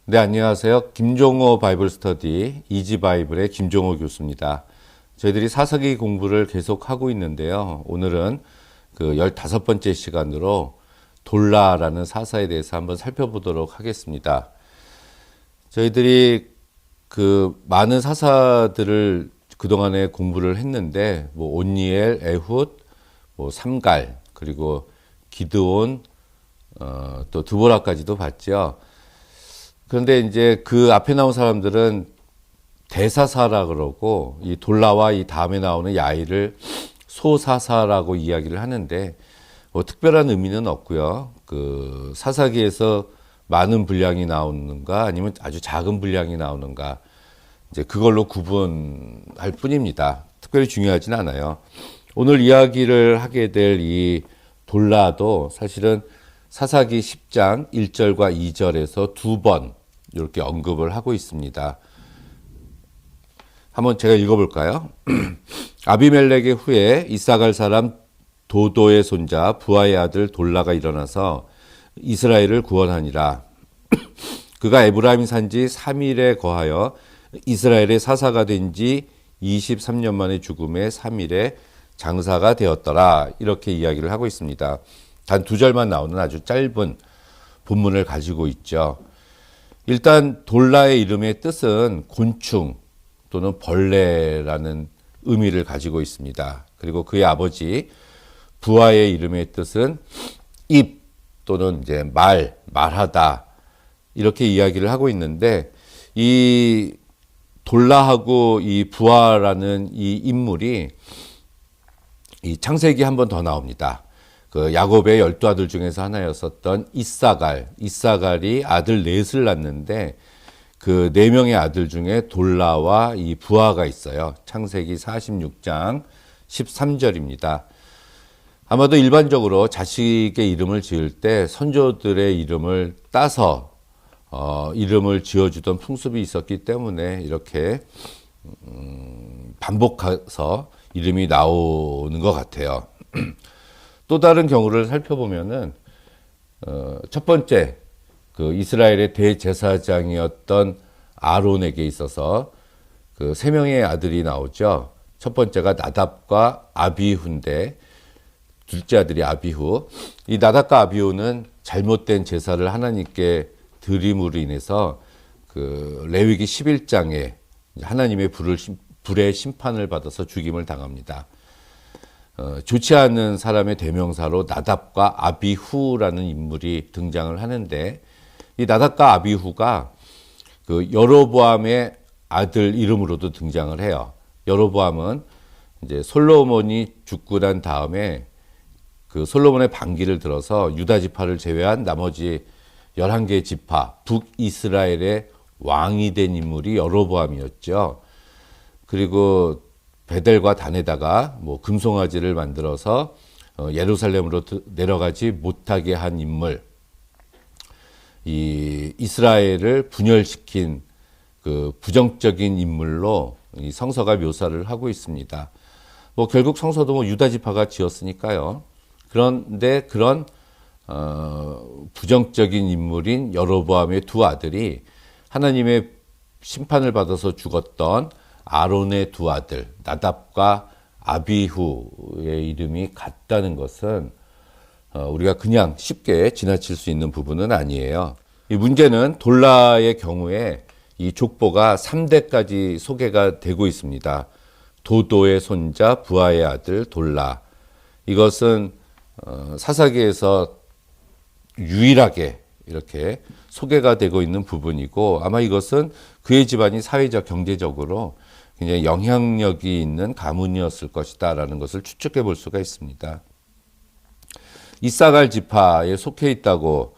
네, 안녕하세요. 김종호 바이블 스터디 이지 바이블의 김종호 교수입니다. 저희들이 사사기 공부를 계속 하고 있는데요. 오늘은 그 15번째 시간으로 돌라라는 사사에 대해서 한번 살펴보도록 하겠습니다. 저희들이 그 많은 사사들을 그동안에 공부를 했는데 뭐 온니엘, 에훗, 뭐 삼갈, 그리고 기드온, 또 드보라까지도 봤죠. 그런데 이제 그 앞에 나온 사람들은 대사사라 그러고 이 돌라와 이 다음에 나오는 야일을 소사사라고 이야기를 하는데 뭐 특별한 의미는 없고요. 그 사사기에서 많은 분량이 나오는가 아니면 아주 작은 분량이 나오는가 이제 그걸로 구분할 뿐입니다. 특별히 중요하진 않아요. 오늘 이야기를 하게 될 이 돌라도 사실은 사사기 10장 1절과 2절에서 두 번 이렇게 언급을 하고 있습니다. 한번 제가 읽어볼까요? 아비멜렉의 후에 이사갈 사람 도도의 손자 부하의 아들 돌라가 일어나서 이스라엘을 구원하니라. 그가 에브라임 산지 3일에 거하여 이스라엘의 사사가 된 지 23년 만에 죽음에 3일에 장사가 되었더라. 이렇게 이야기를 하고 있습니다. 단 두 절만 나오는 아주 짧은 본문을 가지고 있죠. 일단 돌라의 이름의 뜻은 곤충 또는 벌레라는 의미를 가지고 있습니다. 그리고 그의 아버지 부하의 이름의 뜻은 입 또는 이제 말하다 이렇게 이야기를 하고 있는데 이 돌라하고 이 부하라는 이 인물이 이 창세기 한 번 더 나옵니다. 그 야곱의 12아들 중에서 하나였었던 이사갈이 아들 넷을 낳는데 그 4명의 아들 중에 돌라와 이 부하가 있어요. 창세기 46장 13절입니다. 아마도 일반적으로 자식의 이름을 지을 때 선조들의 이름을 따서 이름을 지어주던 풍습이 있었기 때문에 이렇게 반복해서 이름이 나오는 것 같아요. 또 다른 경우를 살펴보면은 첫 번째 그 이스라엘의 대제사장이었던 아론에게 있어서 그 3명의 아들이 나오죠. 첫 번째가 나답과 아비후인데 둘째 아들이 아비후. 이 나답과 아비후는 잘못된 제사를 하나님께 드림으로 인해서 그 레위기 11장에 하나님의 불의 심판을 받아서 죽임을 당합니다. 좋지 않은 사람의 대명사로 나답과 아비후라는 인물이 등장을 하는데 이 나답과 아비후가 그 여로보암의 아들 이름으로도 등장을 해요. 여로보암은 이제 솔로몬이 죽고 난 다음에 그 솔로몬의 반기를 들어서 유다 지파를 제외한 나머지 11개 지파 북이스라엘의 왕이 된 인물이 여로보암이었죠. 그리고 베델과 단에다가 뭐 금송아지를 만들어서 예루살렘으로 내려가지 못하게 한 인물, 이 이스라엘을 분열시킨 그 부정적인 인물로 이 성서가 묘사를 하고 있습니다. 뭐 결국 성서도 뭐 유다 지파가 지었으니까요. 그런데 그런 부정적인 인물인 여로보암의 두 아들이 하나님의 심판을 받아서 죽었던 아론의 두 아들 나답과 아비후의 이름이 같다는 것은 우리가 그냥 쉽게 지나칠 수 있는 부분은 아니에요. 이 문제는 돌라의 경우에 이 족보가 3대까지 소개가 되고 있습니다. 도도의 손자 부하의 아들 돌라. 이것은 사사기에서 유일하게 이렇게 소개가 되고 있는 부분이고 아마 이것은 그의 집안이 사회적 경제적으로 굉장히 영향력이 있는 가문이었을 것이다 라는 것을 추측해 볼 수가 있습니다. 이사갈 지파에 속해 있다고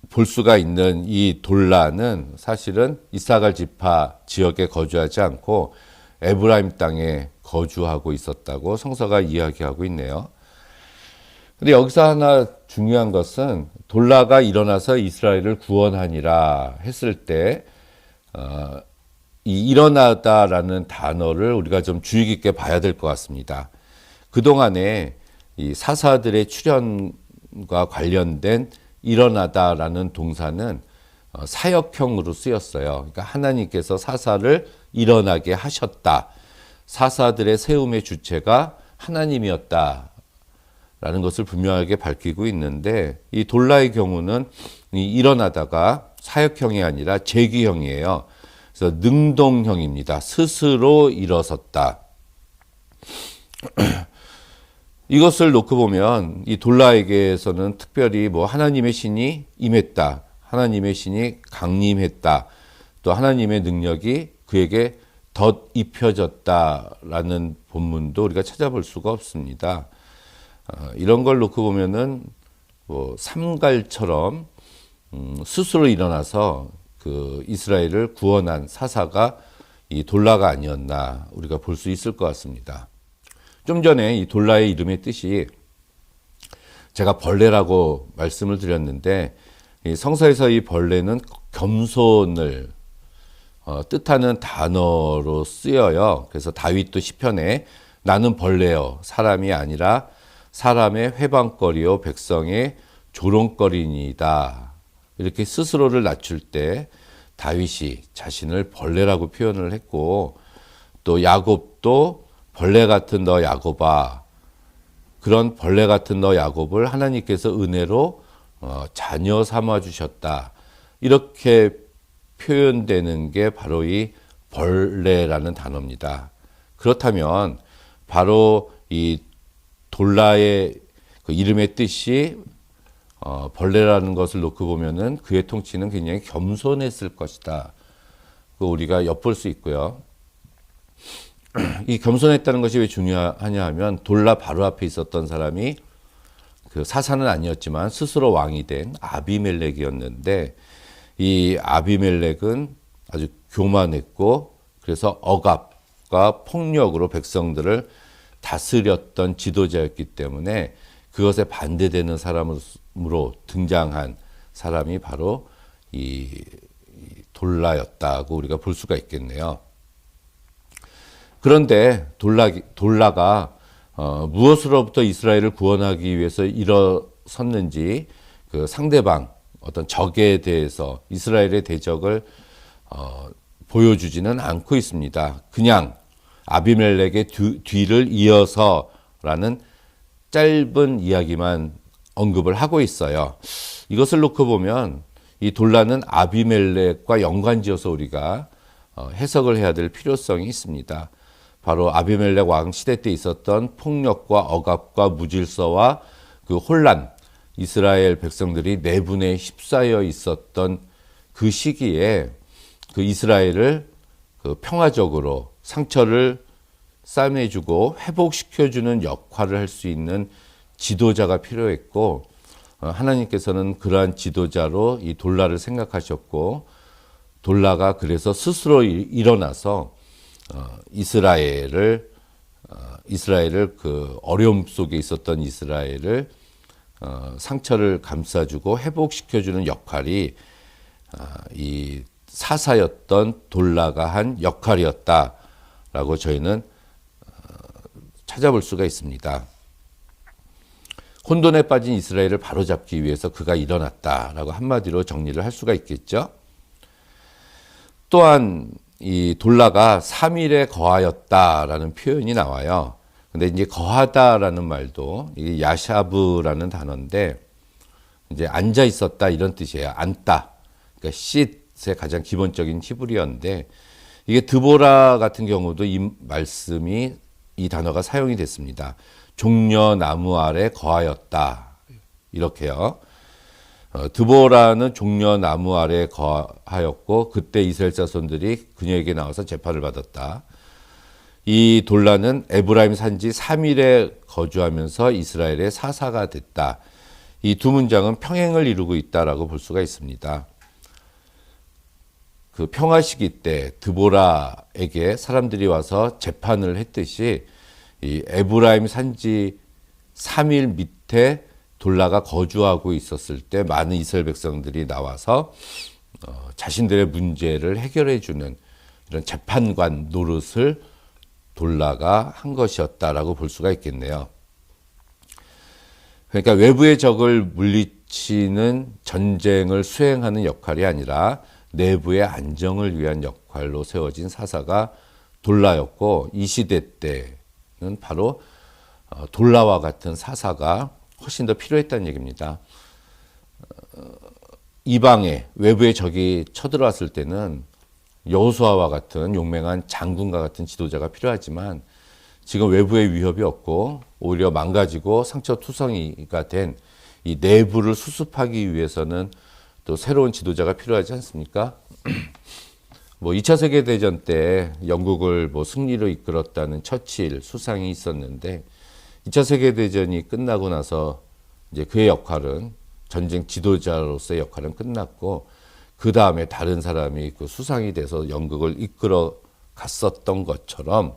볼 수가 있는 이 돌라는 사실은 이사갈 지파 지역에 거주하지 않고 에브라임 땅에 거주하고 있었다고 성서가 이야기하고 있네요. 근데 여기서 하나 중요한 것은 돌라가 일어나서 이스라엘을 구원하니라 했을 때 이 일어나다라는 단어를 우리가 좀 주의 깊게 봐야 될 것 같습니다. 그동안에 이 사사들의 출현과 관련된 일어나다라는 동사는 사역형으로 쓰였어요. 그러니까 하나님께서 사사를 일어나게 하셨다. 사사들의 세움의 주체가 하나님이었다. 라는 것을 분명하게 밝히고 있는데 이 돌라의 경우는 일어나다가 사역형이 아니라 재기형이에요. 그래서 능동형입니다. 스스로 일어섰다. 이것을 놓고 보면 이 돌라에게서는 특별히 뭐 하나님의 신이 임했다. 하나님의 신이 강림했다. 또 하나님의 능력이 그에게 덧 입혀졌다라는 본문도 우리가 찾아볼 수가 없습니다. 이런 걸 놓고 보면은 뭐 삼갈처럼 스스로 일어나서 그 이스라엘을 구원한 사사가 이 돌라가 아니었나 우리가 볼 수 있을 것 같습니다. 좀 전에 이 돌라의 이름의 뜻이 제가 벌레라고 말씀을 드렸는데 이 성서에서 이 벌레는 겸손을 뜻하는 단어로 쓰여요. 그래서 다윗도 시편에 나는 벌레요 사람이 아니라 사람의 회방거리요 백성의 조롱거리니이다. 이렇게 스스로를 낮출 때 다윗이 자신을 벌레라고 표현을 했고 또 야곱도 벌레 같은 너 야곱아 그런 벌레 같은 너 야곱을 하나님께서 은혜로 자녀 삼아 주셨다. 이렇게 표현되는 게 바로 이 벌레라는 단어입니다. 그렇다면 바로 이 돌라의 그 이름의 뜻이 벌레라는 것을 놓고 보면은 그의 통치는 굉장히 겸손했을 것이다. 그 우리가 엿볼 수 있고요. 이 겸손했다는 것이 왜 중요하냐 하면 돌라 바로 앞에 있었던 사람이 그 사사는 아니었지만 스스로 왕이 된 아비멜렉이었는데 이 아비멜렉은 아주 교만했고 그래서 억압과 폭력으로 백성들을 다스렸던 지도자였기 때문에 그것에 반대되는 사람으로 등장한 사람이 바로 이 돌라였다고 우리가 볼 수가 있겠네요. 그런데 돌라가 무엇으로부터 이스라엘을 구원하기 위해서 일어섰는지 그 상대방 어떤 적에 대해서 이스라엘의 대적을 보여주지는 않고 있습니다. 그냥 아비멜렉의 뒤를 이어서라는 짧은 이야기만 언급을 하고 있어요. 이것을 놓고 보면 이 돌라는 아비멜렉과 연관지어서 우리가 해석을 해야 될 필요성이 있습니다. 바로 아비멜렉 왕 시대 때 있었던 폭력과 억압과 무질서와 그 혼란, 이스라엘 백성들이 내분에 휩싸여 있었던 그 시기에 그 이스라엘을 그 평화적으로 상처를 싸매주고 회복시켜주는 역할을 할 수 있는 지도자가 필요했고 하나님께서는 그러한 지도자로 이 돌라를 생각하셨고 돌라가 그래서 스스로 일어나서 이스라엘을 그 어려움 속에 있었던 이스라엘을 상처를 감싸주고 회복시켜주는 역할이 이 사사였던 돌라가 한 역할이었다라고 저희는 찾아볼 수가 있습니다. 혼돈에 빠진 이스라엘을 바로잡기 위해서 그가 일어났다라고 한마디로 정리를 할 수가 있겠죠. 또한 이 돌라가 3일에 거하였다라는 표현이 나와요. 근데 이제 거하다라는 말도 이게 야샤브라는 단어인데 이제 앉아 있었다 이런 뜻이에요. 앉다. 그러니까 sit의 가장 기본적인 히브리어인데 이게 드보라 같은 경우도 이 말씀이 이 단어가 사용이 됐습니다. 종려나무 아래 거하였다. 이렇게요. 드보라는 종려나무 아래 거하였고 그때 이스라엘 자손들이 그녀에게 나와서 재판을 받았다. 이 돌라는 에브라임 산지 3일에 거주하면서 이스라엘의 사사가 됐다. 이 두 문장은 평행을 이루고 있다라고 볼 수가 있습니다. 그 평화 시기 때 드보라에게 사람들이 와서 재판을 했듯이 이 에브라임 산지 3일 밑에 돌라가 거주하고 있었을 때 많은 이스라엘 백성들이 나와서 자신들의 문제를 해결해 주는 이런 재판관 노릇을 돌라가 한 것이었다라고 볼 수가 있겠네요. 그러니까 외부의 적을 물리칠 그치는 전쟁을 수행하는 역할이 아니라 내부의 안정을 위한 역할로 세워진 사사가 돌라였고, 이 시대 때는 바로 돌라와 같은 사사가 훨씬 더 필요했다는 얘기입니다. 이방에 외부의 적이 쳐들어왔을 때는 여호수아와 같은 용맹한 장군과 같은 지도자가 필요하지만, 지금 외부의 위협이 없고 오히려 망가지고 상처투성이가 된 이 내부를 수습하기 위해서는 또 새로운 지도자가 필요하지 않습니까? 뭐 2차 세계대전 때 영국을 뭐 승리로 이끌었다는 처칠 수상이 있었는데, 2차 세계대전이 끝나고 나서 이제 그의 역할은, 전쟁 지도자로서의 역할은 끝났고, 그 다음에 다른 사람이 그 수상이 돼서 영국을 이끌어 갔었던 것처럼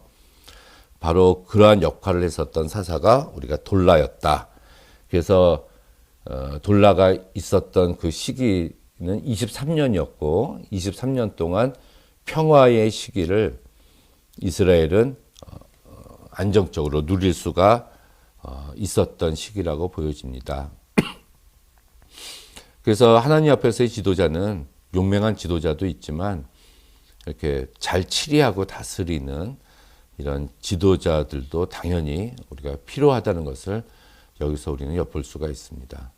바로 그러한 역할을 했었던 사사가 우리가 돌라였다. 그래서 돌라가 있었던 그 시기는 23년이었고 23년 동안 평화의 시기를 이스라엘은 안정적으로 누릴 수가 있었던 시기라고 보여집니다. 그래서 하나님 앞에서의 지도자는 용맹한 지도자도 있지만 이렇게 잘 치리하고 다스리는 이런 지도자들도 당연히 우리가 필요하다는 것을 여기서 우리는 엿볼 수가 있습니다.